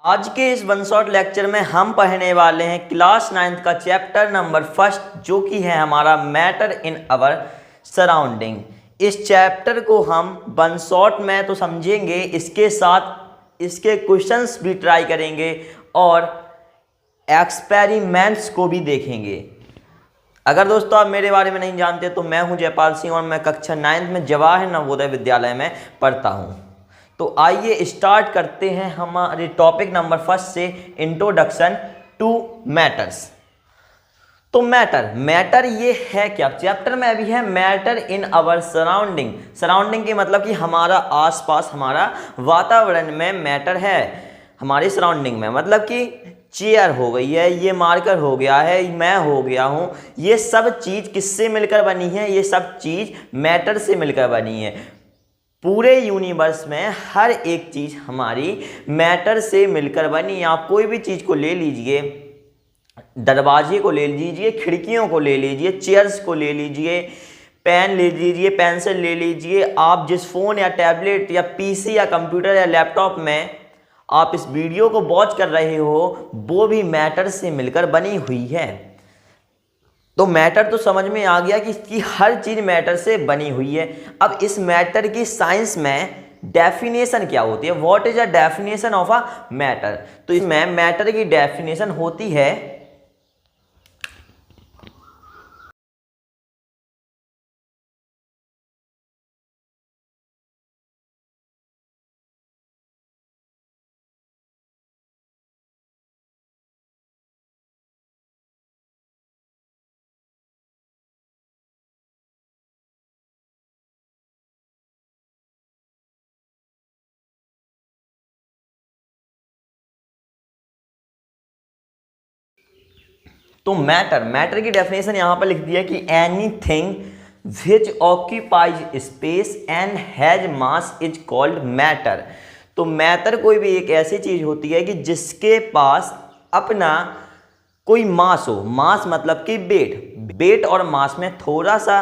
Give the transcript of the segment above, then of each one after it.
आज के इस वन शॉट लेक्चर में हम पढ़ने वाले हैं क्लास 9th का चैप्टर नंबर फर्स्ट, जो कि है हमारा मैटर इन अवर सराउंडिंग। इस चैप्टर को हम वन शॉट में तो समझेंगे, इसके साथ इसके क्वेश्चंस भी ट्राई करेंगे और एक्सपेरिमेंट्स को भी देखेंगे। अगर दोस्तों आप मेरे बारे में नहीं जानते तो मैं हूं जयपाल सिंह और मैं कक्षा 9th में जवाहर नवोदय विद्यालय में पढ़ता हूं। तो आइए स्टार्ट करते हैं हमारे टॉपिक नंबर फर्स्ट से, इंट्रोडक्शन टू मैटर्स। तो मैटर ये है क्या? चैप्टर में अभी है matter in our surrounding. Surrounding के मतलब कि हमारा आसपास, हमारा वातावरण में मैटर है। हमारी सराउंडिंग में मतलब कि चेयर हो गई है, ये मार्कर हो गया है, मैं हो गया हूँ, ये सब चीज़ किससे मिलकर बनी है? ये सब चीज़ मैटर से मिलकर बनी है। पूरे यूनिवर्स में हर एक चीज़ हमारी मैटर से मिलकर बनी है। आप कोई भी चीज़ को ले लीजिए, दरवाजे को ले लीजिए, खिड़कियों को ले लीजिए, चेयर्स को ले लीजिए, पेन ले लीजिए, पेंसिल ले लीजिए, आप जिस फ़ोन या टैबलेट या पीसी या कंप्यूटर या लैपटॉप में आप इस वीडियो को वॉच कर रहे हो, वो भी मैटर से मिलकर बनी हुई है। तो मैटर तो समझ में आ गया कि इसकी हर चीज़ मैटर से बनी हुई है। अब इस मैटर की साइंस में डेफिनेशन क्या होती है? What is a definition of a matter? तो इसमें मैटर की डेफिनेशन होती है तो मैटर की डेफिनेशन यहां पर लिख दिया कि anything which occupies space and has mass is called matter. तो मैटर कोई भी एक ऐसी चीज होती है कि जिसके पास अपना कोई मास हो। मास मतलब कि वेट और मास में थोड़ा सा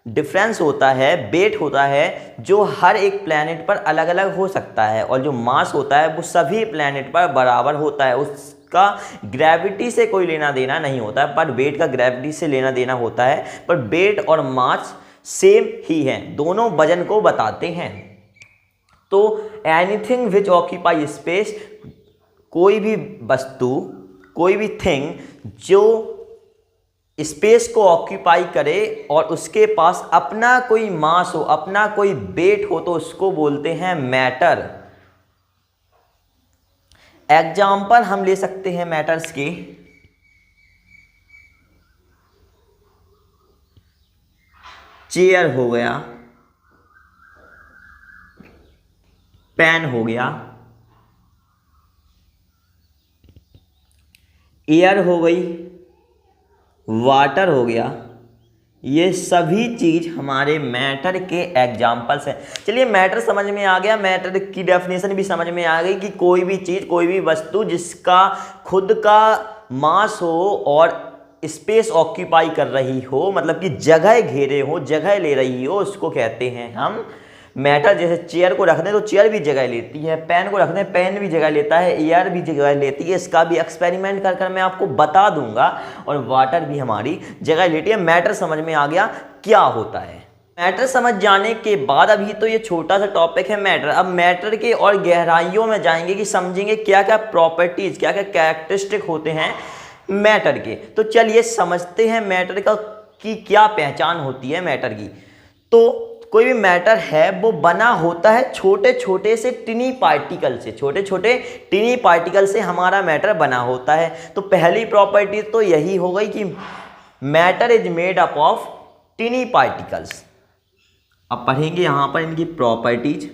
डिफरेंस होता है। वेट होता है जो हर एक प्लैनेट पर अलग अलग हो सकता है, और जो मास होता है वो सभी प्लैनेट पर बराबर होता है। उसका ग्रेविटी से कोई लेना देना नहीं होता है, पर वेट का ग्रेविटी से लेना देना होता है। पर वेट और मास सेम ही है, दोनों वजन को बताते हैं। तो एनीथिंग विच ऑक्यूपाई स्पेस, कोई भी वस्तु, कोई भी थिंग जो स्पेस को ऑक्यूपाई करे और उसके पास अपना कोई मास हो, अपना कोई वेट हो, तो उसको बोलते हैं मैटर। एग्जाम्पल हम ले सकते हैं मैटर्स के। चेयर हो गया, पेन हो गया, एयर हो गई, वाटर हो गया, ये सभी चीज हमारे मैटर के एग्जाम्पल्स हैं। चलिए मैटर समझ में आ गया, मैटर की डेफिनेशन भी समझ में आ गई कि कोई भी चीज, कोई भी वस्तु जिसका खुद का मास हो और स्पेस ऑक्यूपाई कर रही हो, मतलब कि जगह घेरे हो, जगह ले रही हो, उसको कहते हैं हम मैटर। जैसे चेयर को रख दें तो चेयर भी जगह लेती है, पेन को रख दें पेन भी जगह लेता है, एयर भी जगह लेती है। इसका भी एक्सपेरिमेंट कर कर मैं आपको बता दूंगा। और वाटर भी हमारी जगह लेती है। मैटर समझ में आ गया क्या होता है। मैटर समझ जाने के बाद, अभी तो ये छोटा सा टॉपिक है मैटर, अब मैटर के और गहराइयों में जाएंगे कि समझेंगे क्या क्या प्रॉपर्टीज, क्या क्या कैरेक्टरिस्टिक होते हैं मैटर के। तो चलिए समझते हैं मैटर का की क्या पहचान होती है मैटर की। तो कोई भी मैटर है वो बना होता है छोटे छोटे से टिनी पार्टिकल से, छोटे छोटे टिनी पार्टिकल से हमारा मैटर बना होता है। तो पहली प्रॉपर्टी तो यही हो गई कि matter is made up of tiny particles. अब पढ़ेंगे यहां पर इनकी प्रॉपर्टीज।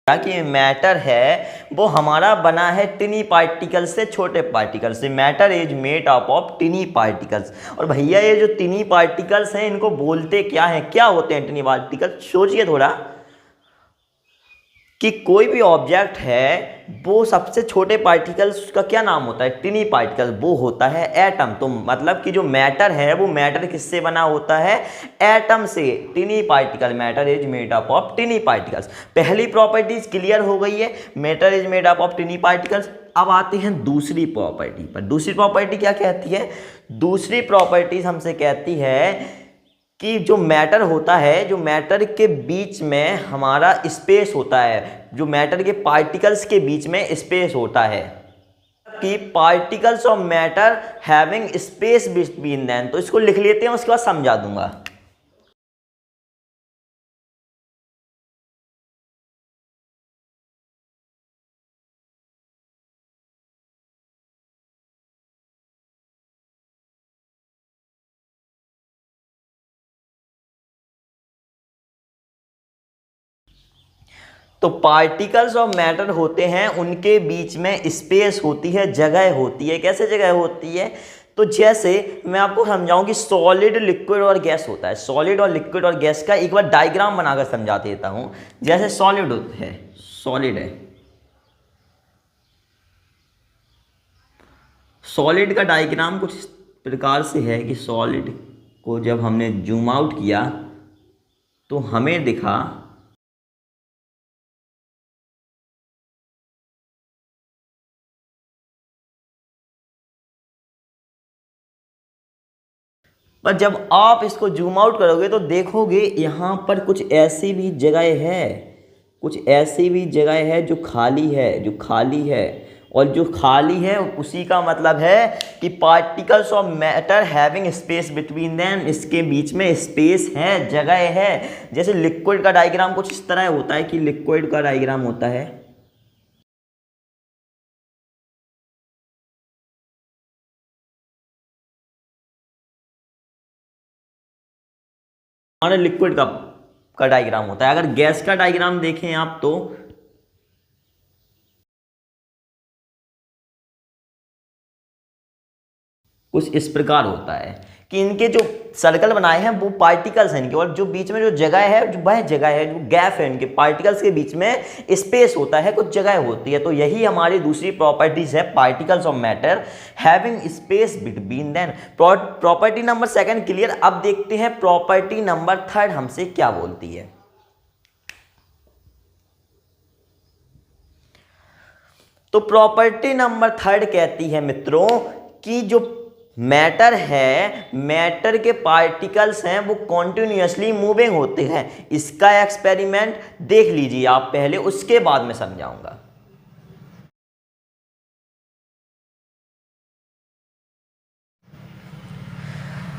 कि मैटर है वो हमारा बना है टिनी पार्टिकल से, छोटे पार्टिकल से। Matter is made up of tiny particles. और भैया ये जो टिनी पार्टिकल्स हैं इनको बोलते क्या हैं, क्या होते हैं टिनी पार्टिकल्स? सोचिए थोड़ा कि कोई भी ऑब्जेक्ट है वो सबसे छोटे पार्टिकल्स का क्या नाम होता है? टिनी पार्टिकल। वो होता है एटम। तो मतलब कि जो मैटर है वो मैटर किससे बना होता है? एटम से। टिनी particle, matter is made up of tiny particles. पहली प्रॉपर्टीज क्लियर हो गई है, matter is made up of tiny particles. अब आते हैं दूसरी प्रॉपर्टी पर। दूसरी प्रॉपर्टी क्या कहती है? दूसरी प्रॉपर्टीज हमसे कहती है कि जो मैटर होता है, जो मैटर के बीच में हमारा स्पेस होता है, जो मैटर के पार्टिकल्स के बीच में स्पेस होता है, कि particles of matter having space between them. तो इसको लिख लेते हैं, उसके बाद समझा दूंगा। तो पार्टिकल्स ऑफ मैटर होते हैं, उनके बीच में स्पेस होती है, जगह होती है। कैसे जगह होती है? तो जैसे मैं आपको समझाऊं कि सॉलिड, लिक्विड और गैस होता है। सॉलिड और लिक्विड और गैस का एक बार डायग्राम बनाकर समझा देता हूं। जैसे सॉलिड है, सॉलिड है, सॉलिड का डायग्राम कुछ इस प्रकार से है कि सॉलिड को जब हमने जूम आउट किया तो हमें दिखा पर जब आप इसको जूम आउट करोगे तो देखोगे यहाँ पर कुछ ऐसी भी जगह है, कुछ ऐसी भी जगह है जो खाली है, जो खाली है। और जो खाली है उसी का मतलब है कि particles of matter having space between them, इसके बीच में स्पेस है, जगह है। जैसे लिक्विड का डायग्राम कुछ इस तरह होता है कि लिक्विड का डायग्राम होता है, हमारे लिक्विड का डायग्राम होता है। अगर गैस का डायग्राम देखें आप तो कुछ इस प्रकार होता है कि इनके जो सर्कल बनाए हैं वो पार्टिकल्स हैं इनके, और जो बीच में जो जगह है जो वह जगह है, जो गैप है इनके पार्टिकल्स के बीच में स्पेस होता है, कुछ जगह होती है। तो यही हमारी दूसरी प्रॉपर्टीज है, particles of matter having space between them. Property number second clear. अब देखते हैं प्रॉपर्टी नंबर थर्ड हमसे क्या बोलती है। तो प्रॉपर्टी नंबर थर्ड कहती है मित्रों कि जो मैटर है, मैटर के पार्टिकल्स हैं वो कॉन्टिन्यूसली मूविंग होते हैं। इसका एक्सपेरिमेंट देख लीजिए आप पहले, उसके बाद में समझाऊंगा।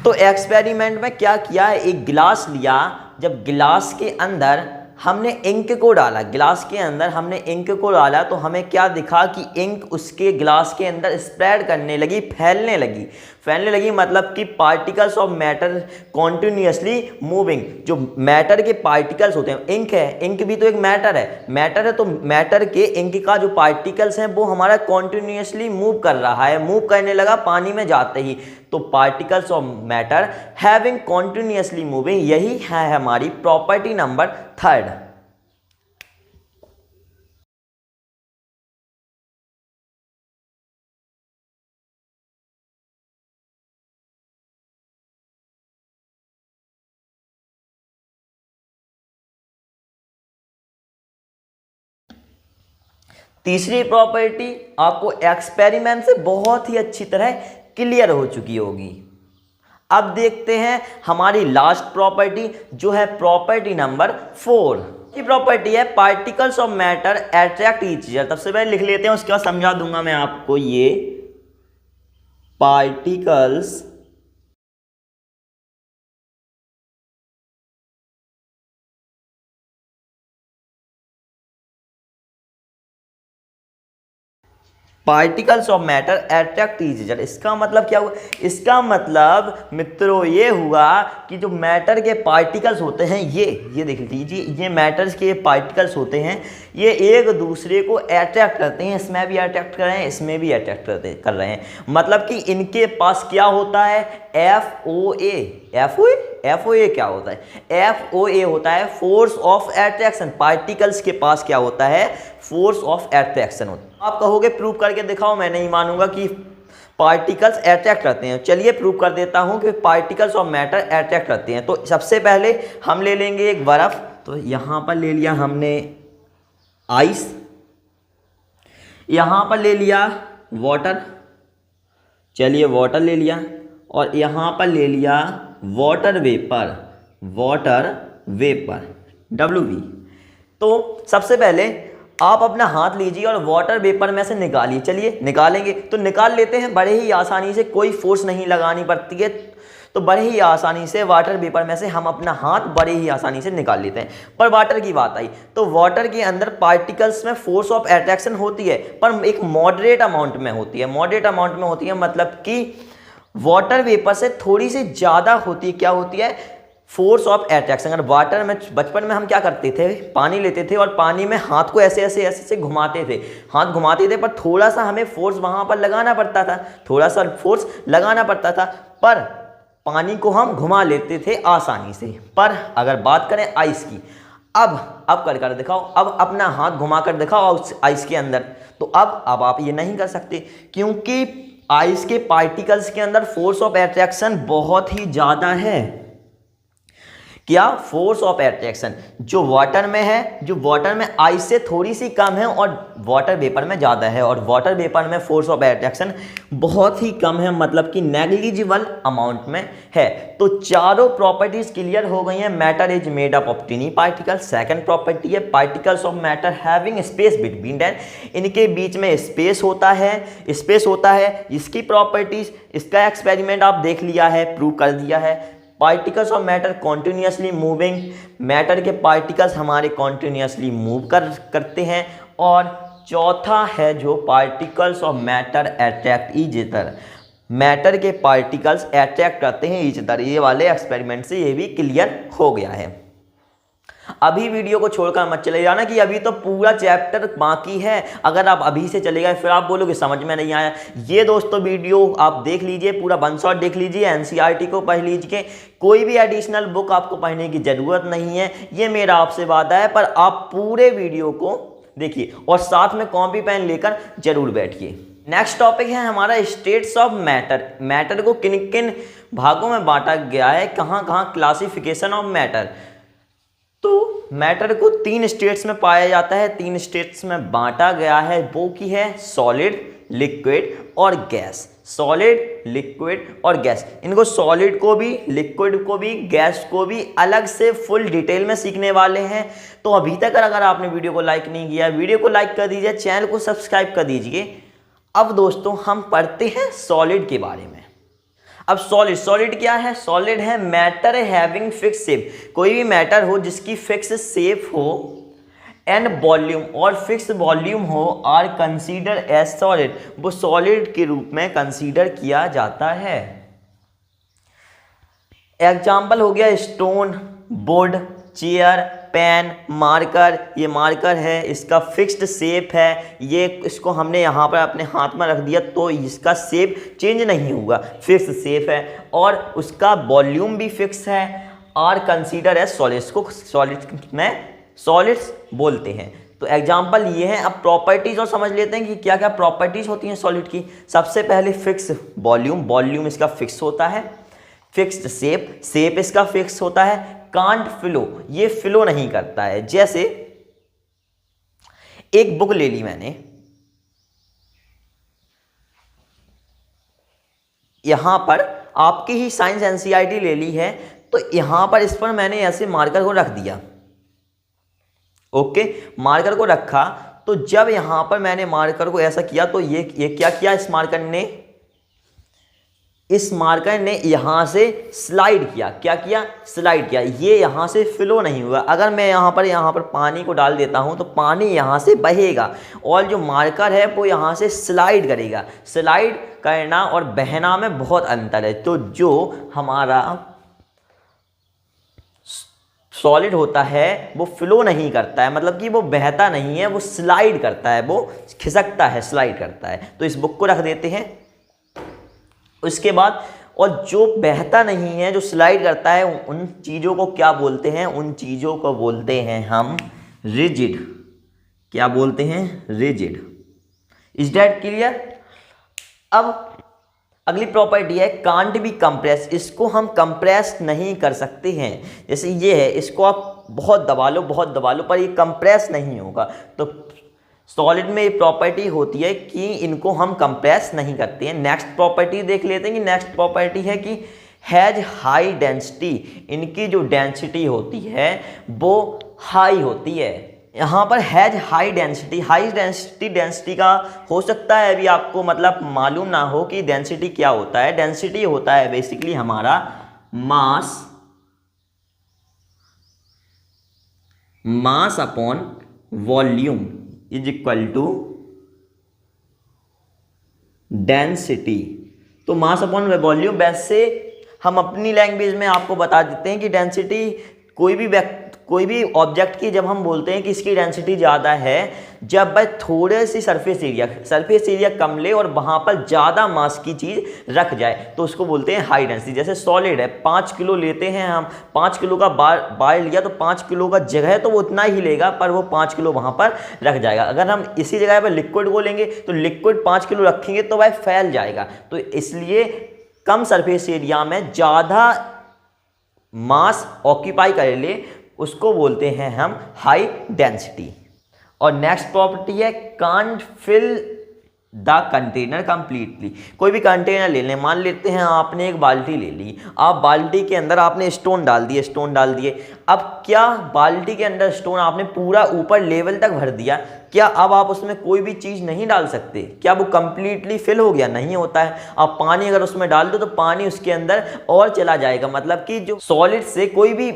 तो एक्सपेरिमेंट में क्या किया है, एक गिलास लिया। जब गिलास के अंदर हमने इंक को डाला, गिलास के अंदर हमने इंक को डाला तो हमें क्या दिखा कि इंक उसके गिलास के अंदर स्प्रेड करने लगी, फैलने लगी। फैलने लगी मतलब कि particles of matter continuously moving. जो मैटर के पार्टिकल्स होते हैं, इंक है, इंक भी तो एक मैटर है, मैटर है, तो मैटर के इंक का जो पार्टिकल्स हैं वो हमारा कॉन्टिन्यूसली मूव कर रहा है, मूव करने लगा पानी में जाते ही। तो particles of matter having continuously moving, यही है हमारी प्रॉपर्टी नंबर थर्ड। तीसरी प्रॉपर्टी आपको एक्सपेरिमेंट से बहुत ही अच्छी तरह क्लियर हो चुकी होगी। अब देखते हैं हमारी लास्ट प्रॉपर्टी जो है प्रॉपर्टी नंबर फोर की प्रॉपर्टी है particles of matter attract each other. सबसे पहले लिख लेते हैं, उसके बाद समझा दूंगा मैं आपको। ये particles particles of matter attract each other. इसका मतलब क्या हुआ? इसका मतलब मित्रों ये हुआ कि जो मैटर के पार्टिकल्स होते हैं ये देख लीजिए, ये मैटर्स के पार्टिकल्स होते हैं, ये एक दूसरे को अट्रैक्ट करते हैं। इसमें भी अट्रैक्ट कर रहे हैं, इसमें भी अट्रैक्ट कर रहे हैं। मतलब कि इनके पास क्या होता है? FOA। FOA क्या होता है? FOA होता है फोर्स ऑफ अट्रैक्शन। पार्टिकल्स के पास क्या होता है? फोर्स ऑफ अट्रैक्शन होता है। आप कहोगे प्रूव करके दिखाओ, मैं नहीं मानूंगा कि पार्टिकल्स अट्रैक्ट करते हैं। चलिए प्रूव कर देता हूं कि पार्टिकल्स ऑफ मैटर अट्रैक्ट करते हैं। तो सबसे पहले हम ले लेंगे एक बर्फ, तो यहां पर ले लिया हमने आइस, यहां पर ले लिया वाटर, चलिए वाटर ले लिया, और यहां पर ले लिया वाटर वेपर WV। तो सबसे पहले आप अपना हाथ लीजिए और वाटर वेपर में से निकालिए। चलिए निकालेंगे, तो निकाल लेते हैं बड़े ही आसानी से, कोई फोर्स नहीं लगानी पड़ती है। तो बड़े ही आसानी से वाटर वेपर में से हम अपना हाथ बड़े ही आसानी से निकाल लेते हैं। पर वाटर की बात आई तो वाटर के अंदर पार्टिकल्स में फोर्स ऑफ अट्रैक्शन होती है, पर एक मॉडरेट अमाउंट में होती है। मॉडरेट अमाउंट में होती है मतलब कि वाटर वेपर से थोड़ी सी ज़्यादा होती है। क्या होती है? Force of attraction. अगर वाटर में बचपन में हम क्या करते थे? पानी लेते थे और पानी में हाथ को ऐसे घुमाते थे, हाथ घुमाते थे, पर थोड़ा सा हमें फोर्स वहाँ पर लगाना पड़ता था, थोड़ा सा फोर्स लगाना पड़ता था, पर पानी को हम घुमा लेते थे आसानी से। पर अगर बात करें आइस की, अब कर दिखाओ, अब अपना हाथ घुमा कर दिखाओ आइस के अंदर। तो अब आप ये नहीं कर सकते, क्योंकि आइस के पार्टिकल्स के अंदर फोर्स ऑफ अट्रैक्शन बहुत ही ज़्यादा है। क्या? फोर्स ऑफ अट्रैक्शन जो वाटर में है, जो वाटर में आइस से थोड़ी सी कम है और वाटर वेपर में ज़्यादा है। और वाटर वेपर में फोर्स ऑफ अट्रैक्शन बहुत ही कम है, मतलब कि नेग्लिजिबल अमाउंट में है। तो चारों प्रॉपर्टीज क्लियर हो गई हैं। Matter is made up of tiny particles. Second property है particles of matter having space between them. इनके बीच में स्पेस होता है, इसकी प्रॉपर्टीज, इसका एक्सपेरिमेंट आप देख लिया है, प्रूव कर दिया है। Particles of matter continuously moving. Matter के पार्टिकल्स हमारे कॉन्टिन्यूसली मूव करते हैं। और चौथा है जो particles of matter attract each other. Matter के पार्टिकल्स अट्रैक्ट करते हैं ईच अदर। ये वाले एक्सपेरिमेंट से ये भी क्लियर हो गया है। अभी वीडियो को छोड़कर मत चले जाना कि अभी तो पूरा चैप्टर बाकी है। अगर आप अभी से चले गए फिर आप बोलोगे समझ में नहीं आया। ये दोस्तों वीडियो आप देख लीजिए, पूरा वन शॉट देख लीजिए, एनसीईआरटी को पढ़ लीजिए। कोई भी एडिशनल बुक आपको पढ़ने की ज़रूरत नहीं है, ये मेरा आपसे वादा है। पर आप पूरे वीडियो को देखिए और साथ में कॉपी पेन लेकर जरूर बैठिए। नेक्स्ट टॉपिक है हमारा स्टेट्स ऑफ मैटर। मैटर को किन किन भागों में बांटा गया है, कहाँ कहाँ क्लासिफिकेशन ऑफ मैटर। तो मैटर को 3 स्टेट्स में पाया जाता है, 3 स्टेट्स में बांटा गया है। वो की है सॉलिड, लिक्विड और गैस। सॉलिड, लिक्विड और गैस। इनको सॉलिड को भी, लिक्विड को भी, गैस को भी अलग से फुल डिटेल में सीखने वाले हैं। तो अभी तक अगर आपने वीडियो को लाइक नहीं किया, वीडियो को लाइक कर दीजिए, चैनल को सब्सक्राइब कर दीजिए। अब दोस्तों हम पढ़ते हैं सॉलिड के बारे में। अब सॉलिड क्या है? सॉलिड है मैटर हैविंग फिक्स शेप। कोई भी मैटर हो जिसकी फिक्स शेप हो एंड वॉल्यूम और फिक्स वॉल्यूम हो आर कंसीडर एज सॉलिड। वो सॉलिड के रूप में कंसीडर किया जाता है। एग्जाम्पल हो गया stone, board, chair, pen, marker. ये मार्कर है, इसका फिक्स्ड शेप है, ये इसको हमने यहाँ पर अपने हाथ में रख दिया तो इसका शेप चेंज नहीं होगा, फिक्स शेप है। और उसका वॉल्यूम भी फिक्स है। आर कंसीडर एज सॉलिड्स को सॉलिड में सॉलिड्स बोलते हैं। तो एग्जाम्पल ये है। अब प्रॉपर्टीज और समझ लेते हैं कि क्या क्या प्रॉपर्टीज होती हैं सॉलिड की। सबसे पहले फिक्स वॉल्यूम, वॉल्यूम इसका फिक्स होता है। फिक्स्ड शेप, शेप इसका फिक्स होता है। कांट फ्लो, ये फ्लो नहीं करता है। जैसे एक बुक ले ली मैंने, यहां पर आपकी ही साइंस एनसीईआरटी ले ली है, तो यहां पर इस पर मैंने ऐसे मार्कर को रख दिया। ओके, मार्कर को रखा तो जब यहां पर मैंने मार्कर को ऐसा किया तो ये क्या किया, इस मार्कर ने इस मार्कर ने यहाँ से स्लाइड किया, क्या किया, स्लाइड किया, ये यहाँ से फ्लो नहीं हुआ। अगर मैं यहाँ पर पानी को डाल देता हूँ तो पानी यहाँ से बहेगा और जो मार्कर है वो यहाँ से स्लाइड करेगा। स्लाइड करना और बहना में बहुत अंतर है। तो जो हमारा सॉलिड होता है वो फ्लो नहीं करता है, मतलब कि वो बहता नहीं है, वो स्लाइड करता है, वो खिसकता है, स्लाइड करता है। तो इस बुक को रख देते हैं। उसके बाद और जो बहता नहीं है, जो स्लाइड करता है, उन चीज़ों को क्या बोलते हैं, उन चीज़ों को बोलते हैं हम रिजिड। क्या बोलते हैं, रिजिड। Is that clear. अब अगली प्रॉपर्टी है कांट बी कंप्रेस। इसको हम कंप्रेस नहीं कर सकते हैं। जैसे ये है, इसको आप बहुत दबा लो पर ये कंप्रेस नहीं होगा। तो सॉलिड में ये प्रॉपर्टी होती है कि इनको हम कंप्रेस नहीं करते हैं। नेक्स्ट प्रॉपर्टी देख लेते हैं कि नेक्स्ट प्रॉपर्टी है कि हैज हाई डेंसिटी। इनकी जो डेंसिटी होती है वो हाई होती है। यहाँ पर has high density, high density का हो सकता है अभी आपको मतलब मालूम ना हो कि डेंसिटी क्या होता है। डेंसिटी होता है बेसिकली हमारा mass upon volume is equal to density. तो मास अपॉन वॉल्यूम, वैसे हम अपनी लैंग्वेज में आपको बता देते हैं कि डेंसिटी कोई भी ऑब्जेक्ट की जब हम बोलते हैं कि इसकी डेंसिटी ज़्यादा है, जब वह थोड़े सी सरफेस एरिया कम ले और वहाँ पर ज़्यादा मास की चीज़ रख जाए तो उसको बोलते हैं हाई डेंसिटी। जैसे सॉलिड है, 5 किलो लेते हैं हम, 5 किलो का बार लिया तो 5 किलो का जगह तो वो उतना ही लेगा पर वो 5 किलो वहाँ पर रख जाएगा। अगर हम इसी जगह पर लिक्विड को लेंगे तो लिक्विड 5 किलो रखेंगे तो वह फैल जाएगा। तो इसलिए कम सरफेस एरिया में ज़्यादा मास ऑक्यूपाई कर ले उसको बोलते हैं हम हाई डेंसिटी। और नेक्स्ट प्रॉपर्टी है can't fill the container completely. कोई भी कंटेनर ले लें, मान लेते हैं आपने एक बाल्टी ले ली, आप बाल्टी के अंदर आपने स्टोन डाल दिए। अब क्या बाल्टी के अंदर स्टोन आपने पूरा ऊपर लेवल तक भर दिया, क्या अब आप उसमें कोई भी चीज़ नहीं डाल सकते? क्या वो कंप्लीटली फिल हो गया? नहीं होता है। आप पानी अगर उसमें डाल दो तो पानी उसके अंदर और चला जाएगा, मतलब कि जो सॉलिड से कोई भी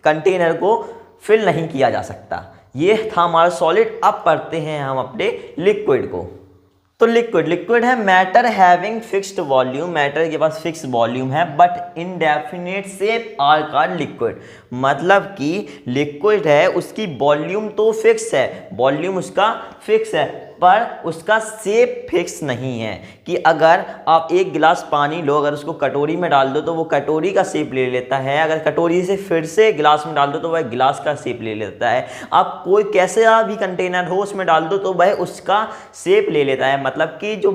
कंटेनर को फिल नहीं किया जा सकता। ये था हमारा सॉलिड। अब पढ़ते हैं हम अपने लिक्विड को। तो लिक्विड है matter having fixed volume. Matter के पास फिक्स वॉल्यूम है but indefinite shape are called liquid. मतलब कि लिक्विड है, उसकी वॉल्यूम तो फिक्स है, वॉल्यूम उसका फिक्स है पर उसका शेप फिक्स नहीं है। कि अगर आप एक गिलास पानी लो, अगर उसको कटोरी में डाल दो तो वो कटोरी का शेप ले लेता है, अगर कटोरी से फिर से गिलास में डाल दो तो वह गिलास का शेप ले लेता है। आप कोई कैसा भी कंटेनर हो उसमें डाल दो तो वह उसका शेप ले लेता है। मतलब कि जो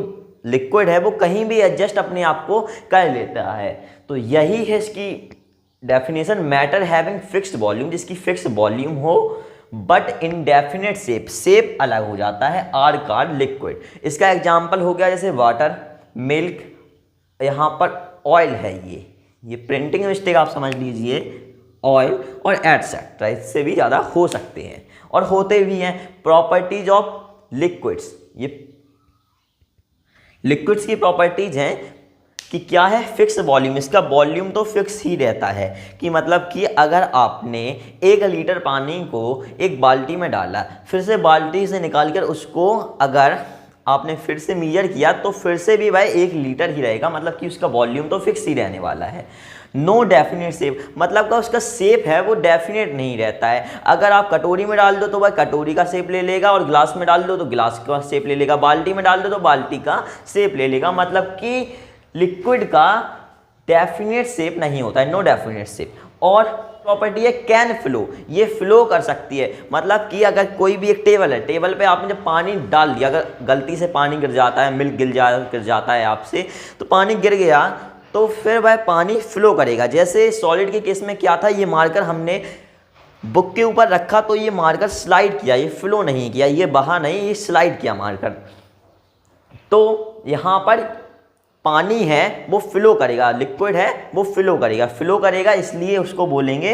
लिक्विड है वो कहीं भी एडजस्ट अपने आप को कर लेता है। तो यही है इसकी definition, matter having fixed volume, जिसकी फिक्स वॉल्यूम हो बट इनडेफिनेट शेप अलग हो जाता है, आर कॉल्ड लिक्विड। इसका एग्जांपल हो गया जैसे वाटर, मिल्क, यहाँ पर ऑयल है, ये प्रिंटिंग मिस्टेक आप समझ लीजिए, ऑयल और एटसेट्रा, इससे भी ज़्यादा हो सकते हैं और होते भी हैं। प्रॉपर्टीज ऑफ लिक्विड्स, ये लिक्विड्स की प्रॉपर्टीज हैं कि क्या है, फिक्स वॉल्यूम। इसका वॉल्यूम तो फिक्स ही रहता है कि मतलब कि अगर आपने 1 लीटर पानी को एक बाल्टी में डाला, फिर से बाल्टी से निकाल कर उसको अगर आपने फिर से मीजर किया तो फिर से भी भाई 1 लीटर ही रहेगा, मतलब कि उसका वॉल्यूम तो फिक्स ही रहने वाला है। नो डेफिनेट शेप, मतलब का उसका शेप है वो डेफिनेट नहीं रहता है। अगर आप कटोरी में डाल दो तो वह कटोरी का शेप ले लेगा और गिलास में डाल दो तो गिलास का शेप ले लेगा, बाल्टी में डाल दो तो बाल्टी का शेप ले लेगा। मतलब कि लिक्विड का डेफिनेट शेप नहीं होता है, नो डेफिनेट शेप। और प्रॉपर्टी है कैन फ्लो, ये फ्लो कर सकती है। मतलब कि अगर कोई भी एक टेबल है, टेबल पे आपने जब पानी डाल दिया, अगर गलती से पानी गिर जाता है, मिल्क गिर जाता है आपसे, तो पानी गिर गया तो फिर वह पानी फ्लो करेगा। जैसे सॉलिड के केस में क्या था, ये मार्कर हमने बुक के ऊपर रखा तो ये मार्कर स्लाइड किया, ये फ्लो नहीं किया, ये बहा नहीं, ये स्लाइड किया मार्कर। तो यहाँ पर पानी है वो फ्लो करेगा, लिक्विड है वो फ्लो करेगा, इसलिए उसको बोलेंगे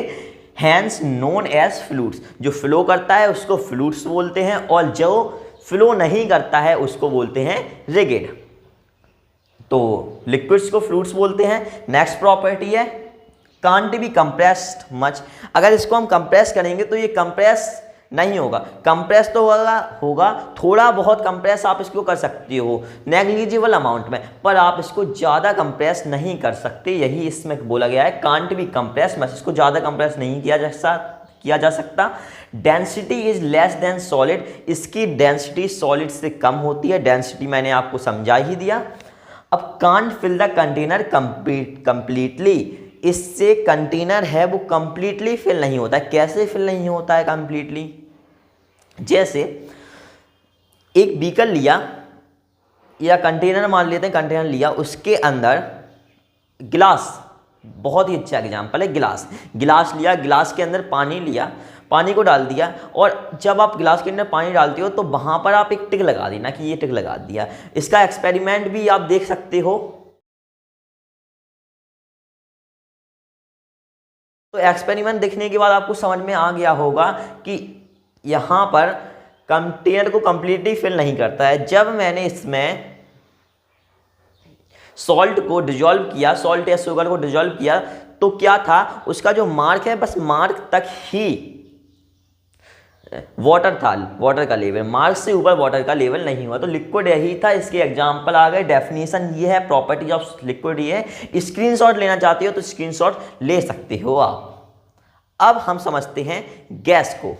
हैंस नोन एज फ्लूइड्स। जो फ्लो करता है उसको फ्लूइड्स बोलते हैं और जो फ्लो नहीं करता है उसको बोलते हैं रिगिड। तो लिक्विड्स को फ्लूइड्स बोलते हैं। नेक्स्ट प्रॉपर्टी है कांट बी कंप्रेस्ड मच। अगर इसको हम कंप्रेस करेंगे तो ये कंप्रेस नहीं होगा, कंप्रेस तो होगा थोड़ा बहुत कंप्रेस आप इसको कर सकते हो नेग्लिजिबल अमाउंट में, पर आप इसको ज़्यादा कंप्रेस नहीं कर सकते। यही इसमें बोला गया है कांट बी कंप्रेस मच, इसको ज़्यादा कंप्रेस नहीं किया जा सकता। Density is less than solid, इसकी डेंसिटी सॉलिड से कम होती है। डेंसिटी मैंने आपको समझा ही दिया। अब can't fill the container completely, इससे कंटेनर है वो कंप्लीटली फिल नहीं होता है। कैसे फिल नहीं होता है कंप्लीटली? जैसे एक बीकर लिया या कंटेनर मान लेते हैं, कंटेनर लिया, उसके अंदर गिलास, बहुत ही अच्छा एग्जांपल है गिलास, गिलास लिया, गिलास के अंदर पानी लिया, पानी को डाल दिया, और जब आप गिलास के अंदर पानी डालते हो तो वहाँ पर आप एक टिक लगा देना कि ये टिक लगा दिया। इसका एक्सपेरिमेंट भी आप देख सकते हो। तो एक्सपेरिमेंट देखने के बाद आपको समझ में आ गया होगा कि यहाँ पर कंटेनर को कंप्लीटली फिल नहीं करता है। जब मैंने इसमें सॉल्ट को डिजोल्व किया, सॉल्ट या शुगर को डिजोल्व किया, तो क्या था, उसका जो मार्क है बस मार्क तक ही वाटर था, वाटर का लेवल, मार्क से ऊपर वाटर का लेवल नहीं हुआ। तो लिक्विड यही था, इसके एग्जांपल आ गए। डेफिनेशन ये है, प्रॉपर्टी ऑफ लिक्विड ये है। स्क्रीनशॉट लेना चाहते हो तो स्क्रीनशॉट ले सकते हो आप। अब हम समझते हैं गैस को।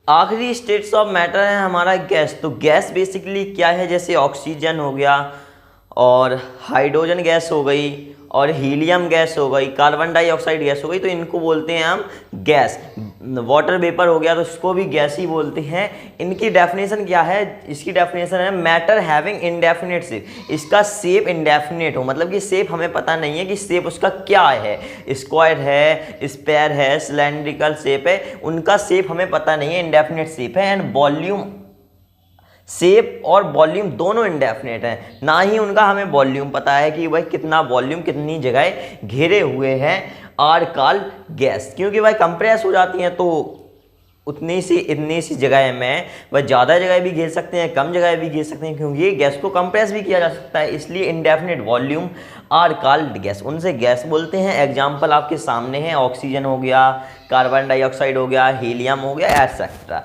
आखिरी स्टेट्स ऑफ मैटर है हमारा गैस। तो गैस बेसिकली क्या है, जैसे ऑक्सीजन हो गया और हाइड्रोजन गैस हो गई और हीलियम गैस हो गई, कार्बन डाइऑक्साइड गैस हो गई, तो इनको बोलते हैं हम गैस। वाटर वेपर हो गया तो इसको भी गैस ही बोलते हैं। इनकी डेफिनेशन क्या है? इसकी डेफिनेशन है मैटर हैविंग इंडेफिनिट शेप। इसका शेप इंडेफिनिट हो, मतलब कि शेप हमें पता नहीं है कि शेप उसका क्या है, स्क्वायर है, स्पेयर है, सिलेंड्रिकल शेप है, उनका शेप हमें पता नहीं है, इंडेफिनिट शेप है। एंड वॉल्यूम, शेप और वॉल्यूम दोनों इंडेफिनेट हैं, ना ही उनका हमें वॉल्यूम पता है कि भाई कितना वॉल्यूम कितनी जगह घेरे हुए हैं। आर कॉल्ड गैस, क्योंकि भाई कंप्रेस हो जाती हैं तो इतनी सी जगह में वह ज़्यादा जगह भी घेर सकते हैं, कम जगह भी घेर सकते हैं, क्योंकि गैस को कंप्रेस भी किया जा सकता है, इसलिए indefinite volume are called gas, उनसे गैस बोलते हैं। एग्जाम्पल आपके सामने है, ऑक्सीजन हो गया, कार्बन डाइऑक्साइड हो गया, हीलियम हो गया, एटसेट्रा।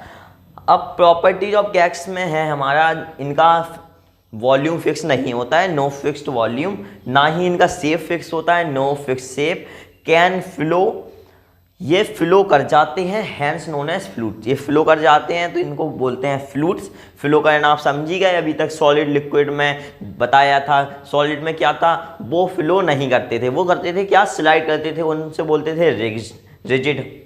अब प्रॉपर्टीज ऑफ गैस में है हमारा, इनका वॉल्यूम फिक्स नहीं होता है, नो फिक्स्ड वॉल्यूम, ना ही इनका शेप फिक्स होता है, no fix shape. Can flow, ये फ्लो कर जाते हैं, हैंस नोन एज फ्लूइड्स, ये फ्लो कर जाते हैं तो इनको बोलते हैं फ्लूइड्स। फ्लो करना आप समझी गए, अभी तक सॉलिड लिक्विड में बताया था। सॉलिड में क्या था, वो फ्लो नहीं करते थे, वो करते थे क्या, स्लाइड करते थे, उनसे बोलते थे रिजिड।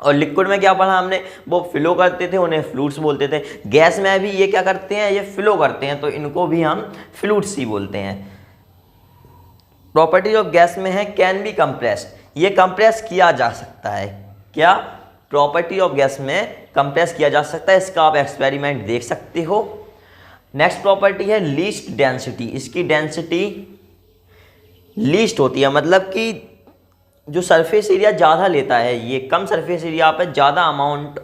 और लिक्विड में क्या पढ़ा हमने, वो फ्लो करते थे, उन्हें फ्लूइड्स बोलते थे। गैस में भी ये क्या करते हैं, ये फ्लो करते हैं, तो इनको भी हम फ्लूइड्स ही बोलते हैं। प्रॉपर्टीज ऑफ गैस में है कैन बी कंप्रेस्ड, ये कंप्रेस किया जा सकता है। क्या प्रॉपर्टी ऑफ गैस में कंप्रेस किया जा सकता है, इसका आप एक्सपेरिमेंट देख सकते हो। नेक्स्ट प्रॉपर्टी है लीस्ट डेंसिटी, इसकी डेंसिटी लीस्ट होती है, मतलब कि जो सरफेस एरिया ज़्यादा लेता है, ये कम सरफेस एरिया पर ज़्यादा अमाउंट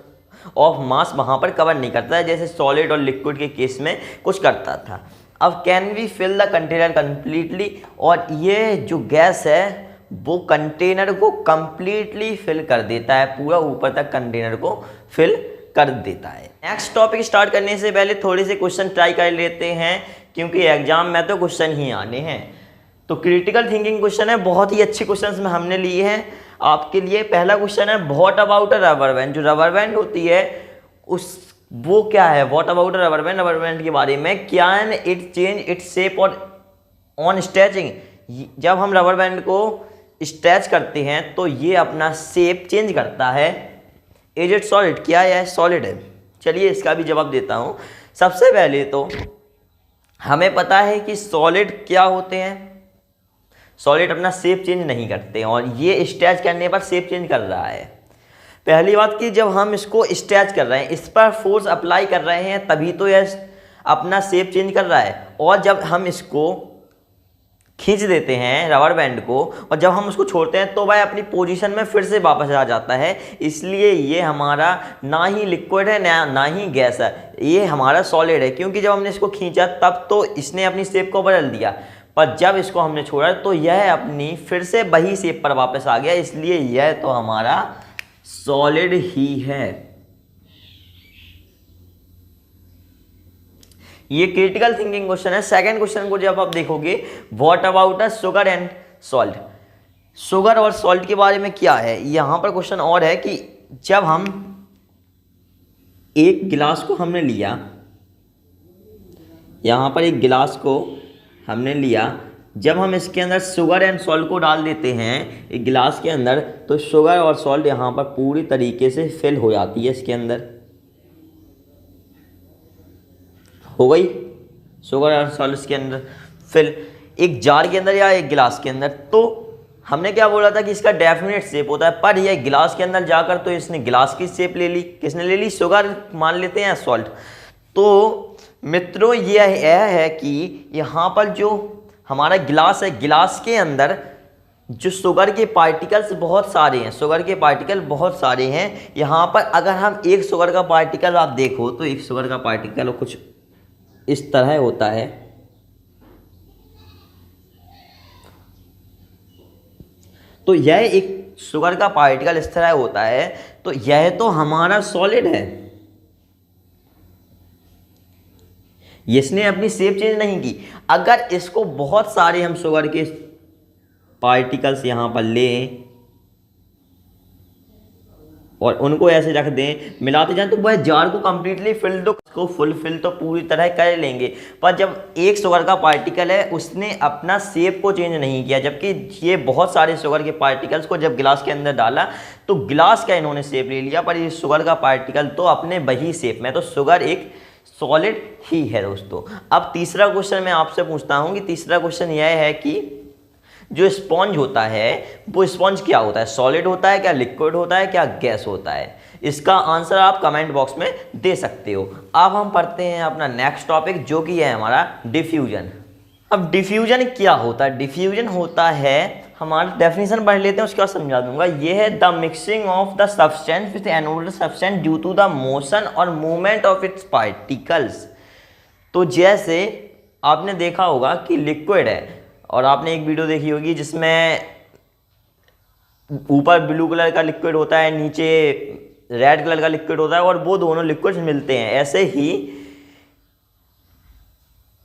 ऑफ मास वहाँ पर कवर नहीं करता है, जैसे सॉलिड और लिक्विड के केस में कुछ करता था। अब can we fill the container completely, और ये जो गैस है वो कंटेनर को कंप्लीटली फिल कर देता है, पूरा ऊपर तक कंटेनर को फिल कर देता है। नेक्स्ट टॉपिक स्टार्ट करने से पहले थोड़े से क्वेश्चन ट्राई कर लेते हैं, क्योंकि एग्जाम में तो क्वेश्चन ही आने हैं। तो क्रिटिकल थिंकिंग क्वेश्चन है, बहुत ही अच्छे क्वेश्चंस में हमने लिए हैं आपके लिए। पहला क्वेश्चन है what about a rubber band, जो रबर बैंड होती है उस वो क्या है, what about a rubber band, rubber band के बारे में। Can it change its shape और ऑन स्ट्रेचिंग, जब हम रबर बैंड को स्ट्रेच करते हैं तो ये अपना शेप चेंज करता है। इज इट सॉलिड, क्या है, सॉलिड है। चलिए इसका भी जवाब देता हूँ। सबसे पहले तो हमें पता है कि सॉलिड क्या होते हैं, सॉलिड अपना शेप चेंज नहीं करते हैं, और ये स्ट्रेच करने पर शेप चेंज कर रहा है। पहली बात कि जब हम इसको स्ट्रेच कर रहे हैं, इस पर फोर्स अप्लाई कर रहे हैं, तभी तो यह अपना शेप चेंज कर रहा है। और जब हम इसको खींच देते हैं रबर बैंड को, और जब हम उसको छोड़ते हैं तो वह अपनी पोजीशन में फिर से वापस आ जाता है। इसलिए ये हमारा ना ही लिक्विड है ना ही गैस है, ये हमारा सॉलिड है, क्योंकि जब हमने इसको खींचा तब तो इसने अपनी शेप को बदल दिया, पर जब इसको हमने छोड़ा तो यह अपनी फिर से वही शेप पर वापस आ गया, इसलिए यह तो हमारा सॉलिड ही है। ये क्रिटिकल थिंकिंग क्वेश्चन है। सेकंड क्वेश्चन को जब आप देखोगे, what about a sugar and salt. Sugar और सॉल्ट के बारे में क्या है, यहां पर क्वेश्चन और है कि जब हम एक गिलास को हमने लिया, यहां पर एक गिलास को हमने लिया, जब हम इसके अंदर शुगर एंड सॉल्ट को डाल देते हैं एक गिलास के अंदर, तो शुगर और सॉल्ट यहाँ पर पूरी तरीके से फिल हो जाती है। इसके अंदर हो गई शुगर और सॉल्ट इसके अंदर फिल, एक जार के अंदर या एक गिलास के अंदर। तो हमने क्या बोला था कि इसका डेफिनेट शेप होता है, पर यह गिलास के अंदर जाकर तो इसने गिलास की शेप ले ली। किसने ले ली? शुगर मान लेते हैं, सॉल्ट। तो मित्रों यह है कि यहाँ पर जो हमारा गिलास है, गिलास के अंदर जो शुगर के पार्टिकल्स बहुत सारे हैं, शुगर के पार्टिकल बहुत सारे हैं। यहाँ पर अगर हम एक शुगर का पार्टिकल आप देखो तो एक शुगर का पार्टिकल कुछ इस तरह होता है। तो यह एक शुगर का पार्टिकल इस तरह होता है, तो यह तो हमारा सॉलिड है, इसने अपनी शेप चेंज नहीं की। अगर इसको बहुत सारे हम शुगर के पार्टिकल्स यहां पर लें और उनको ऐसे रख दें, मिलाते जाएं, तो वह जार को कंप्लीटली फिल को फुलफिल तो पूरी तरह कर लेंगे। पर जब एक शुगर का पार्टिकल है, उसने अपना शेप को चेंज नहीं किया, जबकि ये बहुत सारे शुगर के पार्टिकल्स को जब गिलास के अंदर डाला तो गिलास का इन्होंने शेप ले लिया, पर ये शुगर का पार्टिकल तो अपने वही शेप में। तो शुगर एक सॉलिड ही है दोस्तों। अब तीसरा क्वेश्चन मैं आपसे पूछता हूं कि तीसरा क्वेश्चन यह है कि जो स्पॉन्ज होता है वो स्पॉन्ज क्या होता है? सॉलिड होता है क्या, लिक्विड होता है क्या, गैस होता है? इसका आंसर आप कमेंट बॉक्स में दे सकते हो। अब हम पढ़ते हैं अपना नेक्स्ट टॉपिक, जो कि है हमारा डिफ्यूजन। अब डिफ्यूजन क्या होता है? डिफ्यूजन होता है, हमारा डेफिनेशन पढ़ लेते हैं, उसके बाद समझा दूंगा। ये है the mixing of the substance with another substance due to the motion और मूवमेंट ऑफ इट्स पार्टिकल्स। तो जैसे आपने देखा होगा कि लिक्विड है, और आपने एक वीडियो देखी होगी जिसमें ऊपर ब्लू कलर का लिक्विड होता है, नीचे रेड कलर का लिक्विड होता है, और वो दोनों लिक्विड्स मिलते हैं। ऐसे ही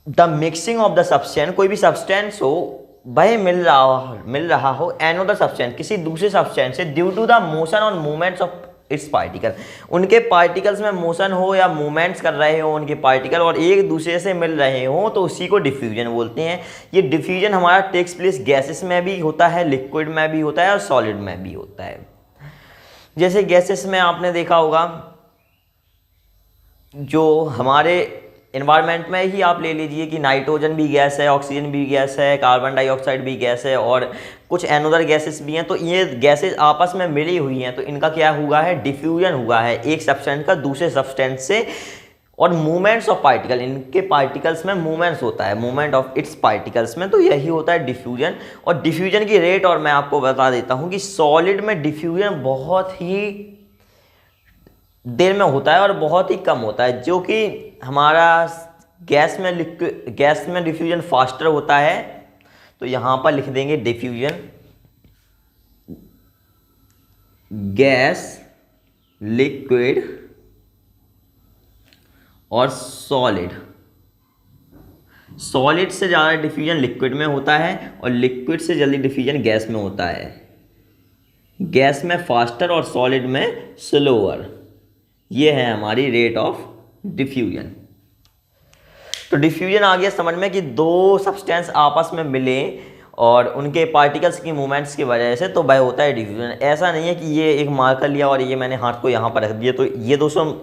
the mixing of the substance, कोई भी सब्सटेंस हो वह मिल रहा हो अनदर सब्सटेंस, किसी दूसरे सब्सटेंस से, ड्यू टू द मोशन और मूवमेंट्स ऑफ इट्स पार्टिकल, उनके पार्टिकल्स में मोशन हो या मूवमेंट्स कर रहे हो उनके पार्टिकल, और एक दूसरे से मिल रहे हो, तो उसी को डिफ्यूजन बोलते हैं। ये डिफ्यूजन हमारा टेक्स प्लेस गैसेस में भी होता है, लिक्विड में भी होता है और सॉलिड में भी होता है। जैसे गैसेस में आपने देखा होगा, जो हमारे एनवायरनमेंट में ही आप ले लीजिए कि नाइट्रोजन भी गैस है, ऑक्सीजन भी गैस है, कार्बन डाइऑक्साइड भी गैस है, और कुछ एनोदर गैसेस भी हैं। तो ये गैसेस आपस में मिली हुई हैं, तो इनका क्या हुआ है? डिफ्यूजन हुआ है, एक सब्सटेंस का दूसरे सब्सटेंस से। और मूवमेंट्स ऑफ पार्टिकल, इनके पार्टिकल्स में मूवमेंट्स होता है, मूवमेंट ऑफ इट्स पार्टिकल्स में, तो यही होता है डिफ्यूजन। और डिफ्यूजन की रेट और मैं आपको बता देता हूँ कि सॉलिड में डिफ्यूजन बहुत ही देर में होता है और बहुत ही कम होता है, जो कि हमारा गैस में डिफ्यूजन फास्टर होता है। तो यहां पर लिख देंगे डिफ्यूजन, गैस, लिक्विड और सॉलिड। सॉलिड से ज़्यादा डिफ्यूजन लिक्विड में होता है और लिक्विड से जल्दी डिफ्यूजन गैस में होता है। गैस में फास्टर और सॉलिड में स्लोअर। ये है हमारी रेट ऑफ डिफ्यूजन। तो डिफ्यूजन आ गया समझ में कि दो सब्सटेंस आपस में मिले और उनके पार्टिकल्स की मूवमेंट्स की वजह से, तो वह होता है डिफ्यूजन। ऐसा नहीं है कि ये एक मार्कर लिया और ये मैंने हाथ को यहाँ पर रख दिया तो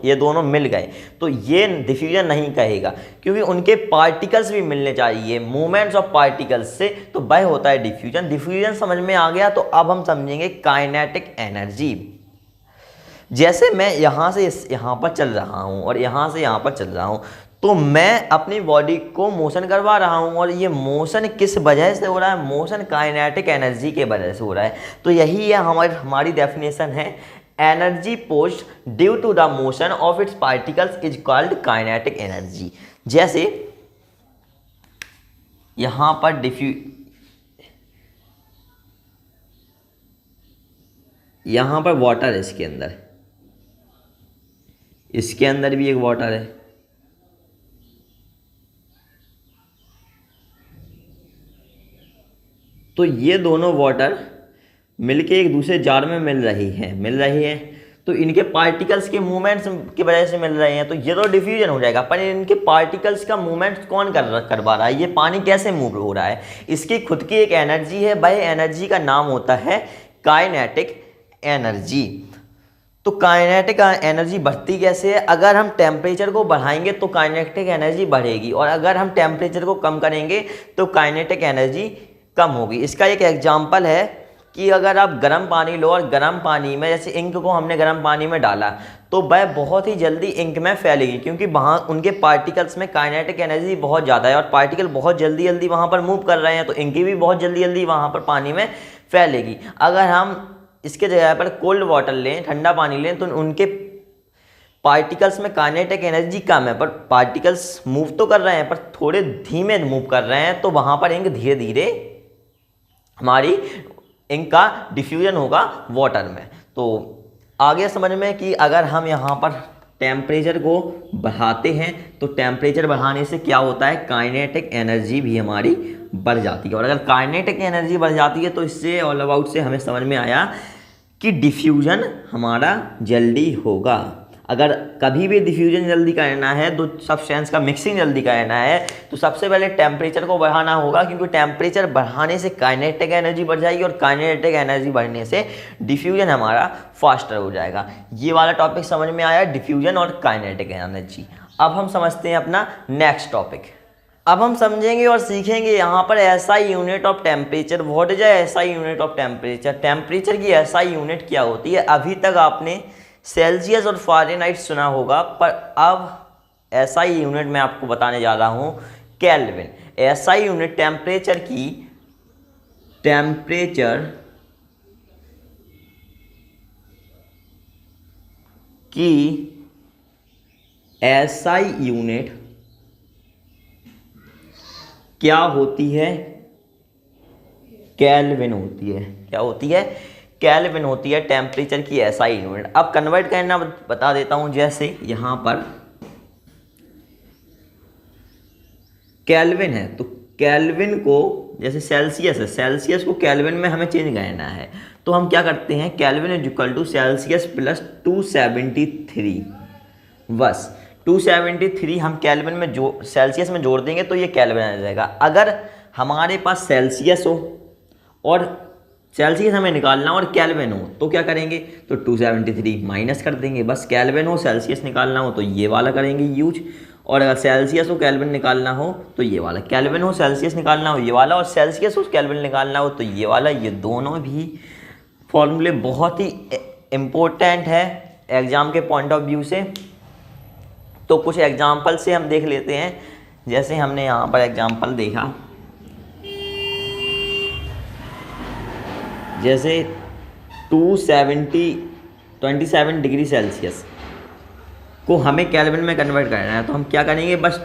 ये दोनों मिल गए, तो ये डिफ्यूजन नहीं कहेगा, क्योंकि उनके पार्टिकल्स भी मिलने चाहिए, मूवमेंट्स ऑफ पार्टिकल्स से, तो वह होता है डिफ्यूजन। डिफ्यूजन समझ में आ गया, तो अब हम समझेंगे काइनेटिक एनर्जी। जैसे मैं यहाँ से यहाँ पर चल रहा हूँ और यहाँ से यहाँ पर चल रहा हूँ, तो मैं अपनी बॉडी को मोशन करवा रहा हूँ, और ये मोशन किस वजह से हो रहा है? मोशन काइनेटिक एनर्जी के वजह से हो रहा है। तो यही है हमारी डेफिनेशन है, energy possessed due to the motion of its particles is called kinetic energy. जैसे यहाँ पर यहाँ पर वाटर है, इसके अंदर भी एक वाटर है। तो ये दोनों वाटर मिलके एक दूसरे जार में मिल रही है, तो इनके पार्टिकल्स के मूवमेंट्स की वजह से मिल रहे हैं, तो ये तो डिफ्यूजन हो जाएगा। पर इनके पार्टिकल्स का मूवमेंट कौन करवा रहा है, ये पानी कैसे मूव हो रहा है, इसकी खुद की एक एनर्जी है, वह एनर्जी का नाम होता है काइनेटिक एनर्जी। तो काइनेटिक एनर्जी बढ़ती कैसे है, अगर हम टेम्परेचर को बढ़ाएंगे तो काइनेटिक एनर्जी बढ़ेगी, और अगर हम टेम्परेचर को कम करेंगे तो काइनेटिक एनर्जी कम होगी। इसका एक एग्जांपल है कि अगर आप गर्म पानी लो और गर्म पानी में, जैसे इंक को हमने गर्म पानी में डाला, तो वह बहुत ही जल्दी इंक में फैलेगी, क्योंकि वहाँ उनके पार्टिकल्स में काइनेटिक एनर्जी बहुत ज़्यादा है और पार्टिकल बहुत जल्दी जल्दी वहाँ पर मूव कर रहे हैं, तो इंक भी बहुत जल्दी जल्दी वहाँ पर पानी में फैलेगी। अगर हम इसके जगह पर कोल्ड वाटर लें, ठंडा पानी लें, तो उनके पार्टिकल्स में काइनेटिक एनर्जी कम है, पर पार्टिकल्स मूव तो कर रहे हैं पर थोड़े धीमे मूव कर रहे हैं, तो वहाँ पर इंक धीरे धीरे हमारी इंक का डिफ्यूजन होगा वाटर में। तो आगे समझ में कि अगर हम यहाँ पर टेम्परेचर को बढ़ाते हैं तो टेम्परेचर बढ़ाने से क्या होता है, काइनेटिक एनर्जी भी हमारी बढ़ जाती है, और अगर काइनेटिक एनर्जी बढ़ जाती है तो इससे ऑल अबाउट से हमें समझ में आया कि डिफ्यूजन हमारा जल्दी होगा। अगर कभी भी डिफ्यूजन जल्दी करना है, दो सब्सटेंस का मिक्सिंग जल्दी करना है, तो सबसे पहले टेम्परेचर को बढ़ाना होगा, क्योंकि टेम्परेचर बढ़ाने से काइनेटिक एनर्जी बढ़ जाएगी और काइनेटिक एनर्जी बढ़ने से डिफ्यूजन हमारा फास्टर हो जाएगा। ये वाला टॉपिक समझ में आया, डिफ्यूजन और काइनेटिक एनर्जी। अब हम समझते हैं अपना नेक्स्ट टॉपिक। अब हम समझेंगे और सीखेंगे यहाँ पर SI unit of temperature. What is SI unit of temperature, temperature की एसआई यूनिट क्या होती है। अभी तक आपने सेल्सियस और फ़ारेनहाइट सुना होगा, पर अब एसआई यूनिट मैं आपको बताने जा रहा हूँ केल्विन। एसआई यूनिट टेम्परेचर की एसआई यूनिट क्या होती है, केल्विन होती है। क्या होती है, केल्विन होती है टेम्परेचर की एसआई यूनिट। अब कन्वर्ट करना बता देता हूं, जैसे यहां पर केल्विन है, तो केल्विन को जैसे सेल्सियस है, सेल्सियस को केल्विन में हमें चेंज करना है, तो हम क्या करते हैं, kelvin is equal to Celsius plus 273। बस 273 हम केल्विन में जो सेल्सियस में जोड़ देंगे तो ये केल्विन आ जाएगा। अगर हमारे पास सेल्सियस हो और सेल्सियस हमें निकालना और केल्विन हो, तो क्या करेंगे, तो 273 माइनस कर देंगे। बस केल्विन हो सेल्सियस निकालना हो तो ये वाला करेंगे यूज, और अगर सेल्सियस हो केल्विन निकालना हो तो ये वाला, केल्विन हो सेल्सियस निकालना हो ये वाला, और सेल्सियस हो केल्विन निकालना हो तो ये वाला। ये दोनों भी फॉर्मूले बहुत ही इम्पोर्टेंट है एग्जाम के पॉइंट ऑफ व्यू से। तो कुछ एग्जाम्पल से हम देख लेते हैं, जैसे हमने यहाँ पर एग्जाम्पल देखा, जैसे 27 डिग्री सेल्सियस को हमें केल्विन में कन्वर्ट करना है, तो हम क्या करेंगे, बस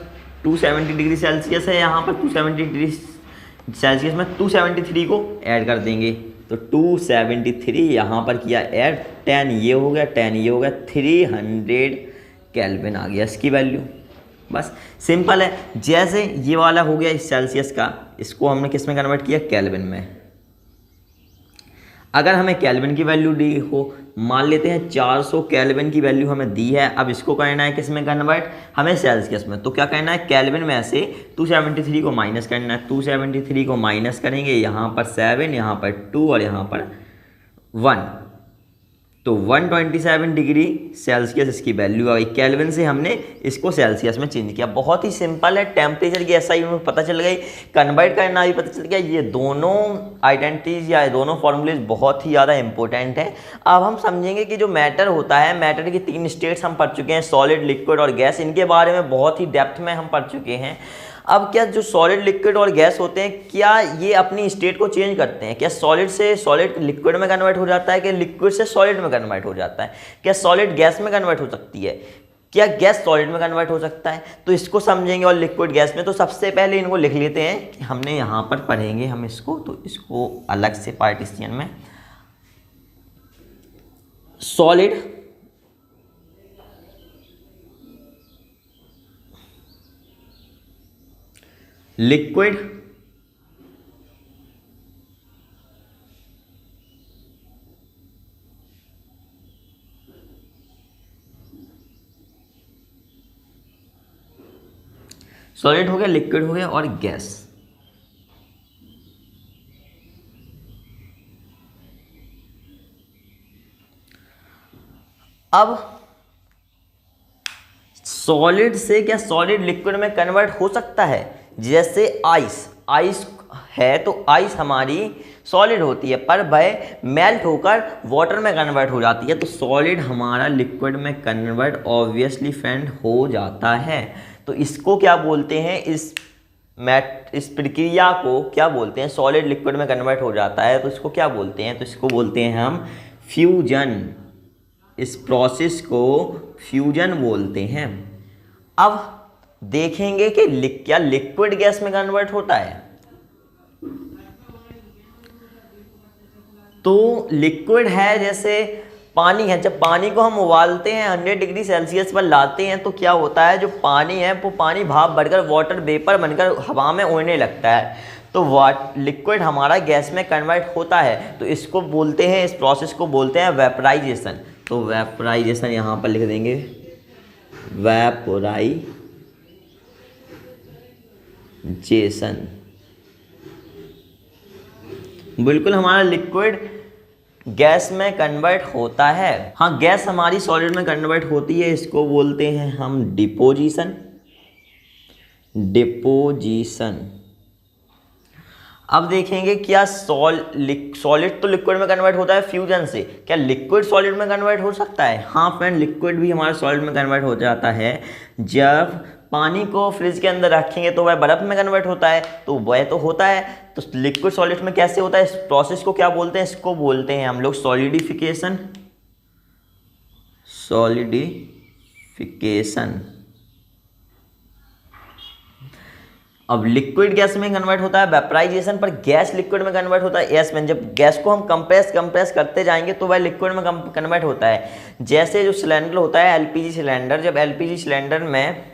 270 डिग्री सेल्सियस है यहाँ पर, 270 डिग्री सेल्सियस में 273 को ऐड कर देंगे, तो 273 यहाँ पर किया ऐड, 10 ये हो गया, 10 ये हो गया, 300 केल्विन आ गया इसकी वैल्यू। बस सिंपल है। जैसे ये वाला हो गया इस सेल्सियस का, इसको हमने किस में कन्वर्ट किया, केल्विन में। अगर हमें केल्विन की वैल्यू दी हो, मान लेते हैं 400 केल्विन की वैल्यू हमें दी है, अब इसको करना है किस में कन्वर्ट, हमें सेल्सियस में। तो क्या करना है, केल्विन में से 273 को माइनस करना है, 273 को माइनस करेंगे, यहाँ पर 7, यहाँ पर 2 और यहाँ पर 1, तो 127 डिग्री सेल्सियस इसकी वैल्यू आ गई। केल्विन से हमने इसको सेल्सियस में चेंज किया। बहुत ही सिंपल है, टेम्परेचर की एसआई यूनिट पता चल गई, कन्वर्ट करना भी पता चल गया। ये दोनों आइडेंटिटीज या दोनों फॉर्मूलेज बहुत ही ज़्यादा इंपॉर्टेंट हैं। अब हम समझेंगे कि जो मैटर होता है, मैटर की 3 स्टेट्स हम पढ़ चुके हैं, सॉलिड, लिक्विड और गैस। इनके बारे में बहुत ही डेप्थ में हम पढ़ चुके हैं। अब क्या जो सॉलिड, लिक्विड और गैस होते हैं, क्या ये अपनी स्टेट को चेंज करते हैं? क्या सॉलिड से सॉलिड लिक्विड में कन्वर्ट हो जाता है, कि लिक्विड से सॉलिड में कन्वर्ट हो जाता है? क्या सॉलिड गैस में कन्वर्ट हो सकती है? क्या गैस सॉलिड में कन्वर्ट हो सकता है? तो इसको समझेंगे और लिक्विड गैस में। तो सबसे पहले इनको लिख लेते हैं कि हमने यहाँ पर पढ़ेंगे हम इसको, तो इसको अलग से पार्टीशन में सॉलिड, लिक्विड, सॉलिड हो गया, लिक्विड हो गया और गैस। अब सॉलिड से क्या सॉलिड लिक्विड में कन्वर्ट हो सकता है? जैसे आइस, आइस है तो आइस हमारी सॉलिड होती है, पर वह मेल्ट होकर वाटर में कन्वर्ट हो जाती है, तो सॉलिड हमारा लिक्विड में कन्वर्ट ऑब्वियसली फ्रेंड हो जाता है। तो इसको क्या बोलते हैं, इस प्रक्रिया को क्या बोलते हैं? सॉलिड लिक्विड में कन्वर्ट हो जाता है तो इसको क्या बोलते हैं? तो इसको बोलते हैं हम फ्यूजन। इस प्रोसेस को फ्यूजन बोलते हैं। अब देखेंगे कि क्या लिक्विड गैस में कन्वर्ट होता है? तो लिक्विड है, जैसे पानी है, जब पानी को हम उबालते हैं 100 डिग्री सेल्सियस पर लाते हैं तो क्या होता है, जो पानी है वो पानी भाप बढ़कर वाटर वेपर बनकर हवा में उड़ने लगता है, तो लिक्विड हमारा गैस में कन्वर्ट होता है। तो इसको बोलते हैं, इस प्रोसेस को बोलते हैं वेपराइजेशन। तो वेपराइजेशन यहाँ पर लिख देंगे, वेपराइजेशन। बिल्कुल हमारा लिक्विड गैस में कन्वर्ट होता है। हाँ, गैस हमारी सॉलिड में कन्वर्ट होती है, इसको बोलते हैं हम डिपोजिशन। अब देखेंगे क्या सॉलिड तो लिक्विड में कन्वर्ट होता है फ्यूजन से, क्या लिक्विड सॉलिड में कन्वर्ट हो सकता है? हाँ फ्रेंड, लिक्विड भी हमारा सॉलिड में कन्वर्ट हो जाता है। जब पानी को फ्रिज के अंदर रखेंगे तो वह बर्फ़ में कन्वर्ट होता है, तो वह तो होता है। तो लिक्विड सॉलिड में कैसे होता है? इस प्रोसेस को क्या बोलते हैं? इसको बोलते हैं हम लोग सॉलिडिफिकेशन। अब लिक्विड गैस में कन्वर्ट होता है वेपराइजेशन, पर गैस लिक्विड में कन्वर्ट होता है एस में। जब गैस को हम कंप्रेस करते जाएंगे तो वह लिक्विड में कन्वर्ट होता है। जैसे जो सिलेंडर होता है एलपीजी सिलेंडर, जब एलपीजी सिलेंडर में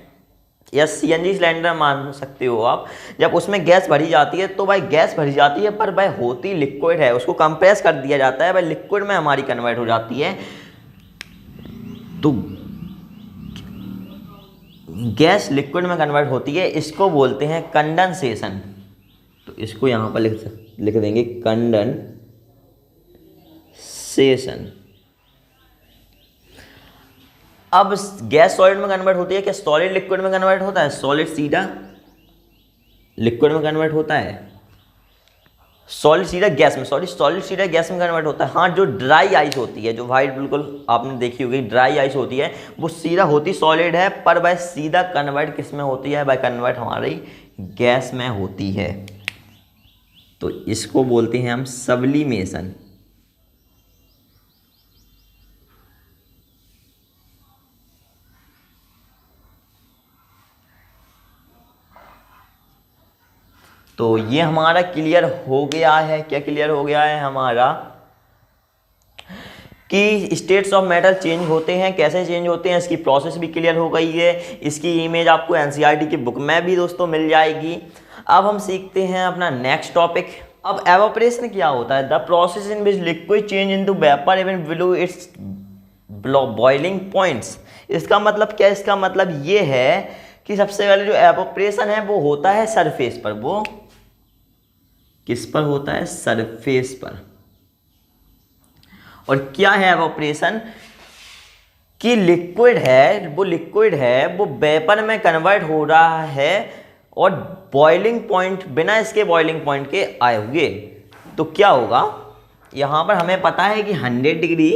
या सीएनजी सिलेंडर मान सकते हो आप, जब उसमें गैस भरी जाती है तो वह गैस भरी जाती है पर वह होती लिक्विड है, उसको कंप्रेस कर दिया जाता है, वह लिक्विड में हमारी कन्वर्ट हो जाती है। तो गैस लिक्विड में कन्वर्ट होती है, इसको बोलते हैं कंडेंसेशन। तो इसको यहाँ पर लिख देंगे कंडेंसेशन। अब गैस सॉलिड में कन्वर्ट होती है, क्या सॉलिड लिक्विड में कन्वर्ट होता है? सॉलिड सीधा लिक्विड में कन्वर्ट होता है, सॉलिड सीधा गैस में, सॉलिड सीधा गैस में कन्वर्ट होता है। हाँ, जो ड्राई आइस होती है, जो वाइट बिल्कुल आपने देखी होगी ड्राई आइस होती है, वो सीधा होती सॉलिड है, पर वह सीधा कन्वर्ट किस में होती है? वह कन्वर्ट हमारी गैस में होती है। तो इसको बोलते हैं हम सब्लिमेशन। तो ये हमारा क्लियर हो गया है। क्या क्लियर हो गया है हमारा? कि स्टेट्स ऑफ मैटर चेंज होते हैं, कैसे चेंज होते हैं, इसकी प्रोसेस भी क्लियर हो गई है। इसकी इमेज आपको एनसीईआरटी की बुक में भी दोस्तों मिल जाएगी। अब हम सीखते हैं अपना नेक्स्ट टॉपिक। अब एवापोरेशन क्या होता है? The process in which liquid change into vapour even below it's boiling points. इसका मतलब क्या? इसका मतलब ये है कि सबसे पहले जो एवापोरेशन है वो होता है सरफेस पर। वो किस पर होता है? सरफेस पर। और क्या है एवापोरेशन? कि लिक्विड है वो वेपर में कन्वर्ट हो रहा है और बॉइलिंग पॉइंट, बिना इसके बॉइलिंग पॉइंट के आए हुए। तो क्या होगा? यहाँ पर हमें पता है कि 100 डिग्री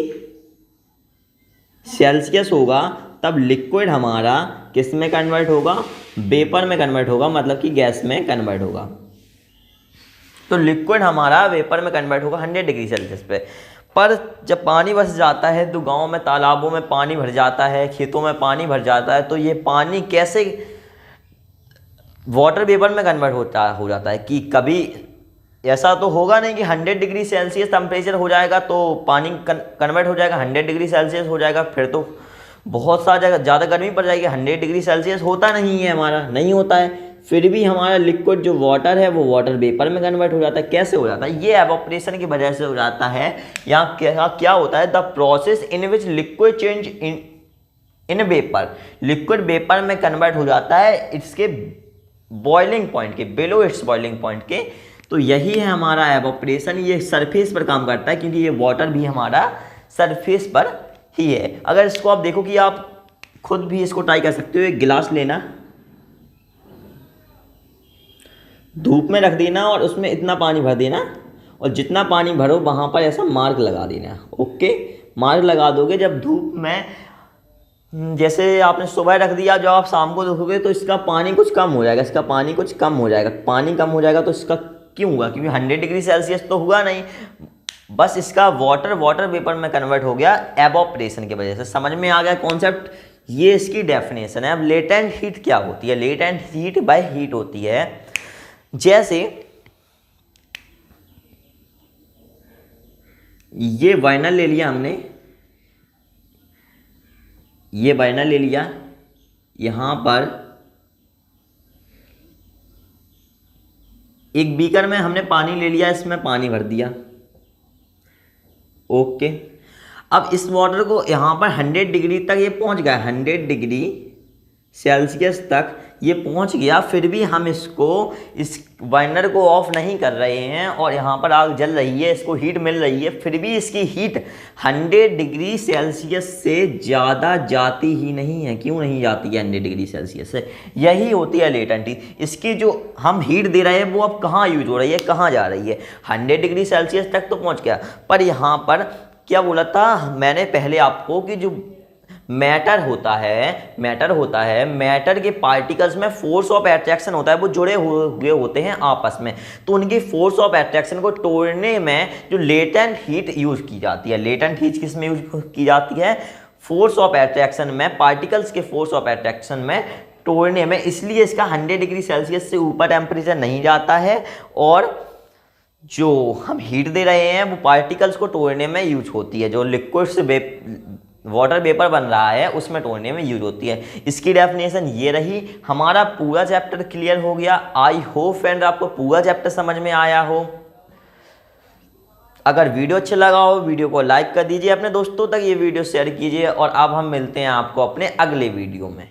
सेल्सियस होगा, तब लिक्विड हमारा किस में कन्वर्ट होगा? वेपर में कन्वर्ट होगा, मतलब कि गैस में कन्वर्ट होगा। तो लिक्विड हमारा वेपर में कन्वर्ट होगा 100 डिग्री सेल्सियस पे। पर जब पानी बस जाता है तो गाँव में तालाबों में पानी भर जाता है, खेतों में पानी भर जाता है, तो ये पानी कैसे वाटर वेपर में कन्वर्ट हो जाता है कि कभी ऐसा तो होगा नहीं कि 100 डिग्री सेल्सियस टेम्परेचर हो जाएगा तो पानी कन्वर्ट हो जाएगा, 100 डिग्री सेल्सियस हो जाएगा फिर तो बहुत सारा ज़्यादा गर्मी पड़ जाएगी। 100 डिग्री सेल्सियस होता नहीं है, हमारा नहीं होता है, फिर भी हमारा लिक्विड जो वाटर है वो वाटर वेपर में कन्वर्ट हो जाता है। कैसे हो जाता है? ये एवापोरेशन की वजह से हो जाता है। यहाँ क्या होता है, the process in which liquid change in vapour, liquid vapour में कन्वर्ट हो जाता है इसके बॉइलिंग पॉइंट के, बिलो इट्स बॉइलिंग पॉइंट के। तो यही है हमारा एवापोरेशन। ये सरफेस पर काम करता है क्योंकि ये वाटर भी हमारा सरफेस पर ही है। अगर इसको आप देखो कि आप खुद भी इसको ट्राई कर सकते हो, एक गिलास लेना, धूप में रख देना और उसमें इतना पानी भर देना और जितना पानी भरो वहाँ पर ऐसा मार्क लगा देना। ओके, मार्क लगा दोगे जब धूप में, जैसे आपने सुबह रख दिया, जब आप शाम को देखोगे तो इसका पानी कुछ कम हो जाएगा, इसका पानी कुछ कम हो जाएगा। पानी कम हो जाएगा तो इसका क्यों हुआ? क्योंकि 100 डिग्री सेल्सियस तो हुआ नहीं, बस इसका वाटर वेपर में कन्वर्ट हो गया एवोपरेशन की वजह से। समझ में आ गया कॉन्सेप्ट? ये इसकी डेफिनेशन है। अब लेटेंट हीट क्या होती है? लेटेंट हीट बाय हीट होती है, जैसे ये वाइनर ले लिया हमने, ये वाइनर ले लिया, यहां पर एक बीकर में हमने पानी ले लिया, इसमें पानी भर दिया। ओके, अब इस वाटर को यहाँ पर 100 डिग्री तक ये पहुँच गया, 100 डिग्री सेल्सियस तक ये पहुँच गया, फिर भी हम इसको, इस वाइनर को ऑफ नहीं कर रहे हैं और यहाँ पर आग जल रही है, इसको हीट मिल रही है, फिर भी इसकी हीट 100 डिग्री सेल्सियस से ज़्यादा जाती ही नहीं है। क्यों नहीं जाती है 100 डिग्री सेल्सियस से? यही होती है लेटेंट हीट। इसकी जो हम हीट दे रहे हैं वो अब कहाँ यूज हो रही है, कहाँ जा रही है? 100 डिग्री सेल्सियस तक तो पहुँच गया, पर यहाँ पर क्या बोला था मैंने पहले आपको कि जो मैटर होता है, मैटर के पार्टिकल्स में फोर्स ऑफ अट्रैक्शन होता है, वो जुड़े हुए होते हैं आपस में, तो उनकी फोर्स ऑफ अट्रैक्शन को तोड़ने में जो लेटेंट हीट यूज की जाती है, लेटेंट हीट किस में यूज की जाती है? फोर्स ऑफ अट्रैक्शन में, पार्टिकल्स के फोर्स ऑफ अट्रैक्शन में तोड़ने में। इसलिए इसका 100 डिग्री सेल्सियस से ऊपर टेम्परेचर नहीं जाता है और जो हम हीट दे रहे हैं वो पार्टिकल्स को तोड़ने में यूज होती है, जो लिक्विड से वाटर वेपर बन रहा है उसमें तोड़ने में यूज होती है। इसकी डेफिनेशन ये रही। हमारा पूरा चैप्टर क्लियर हो गया। आई होप फ्रेंड आपको पूरा चैप्टर समझ में आया हो। अगर वीडियो अच्छा लगा हो, वीडियो को लाइक कर दीजिए, अपने दोस्तों तक ये वीडियो शेयर कीजिए और अब हम मिलते हैं आपको अपने अगले वीडियो में।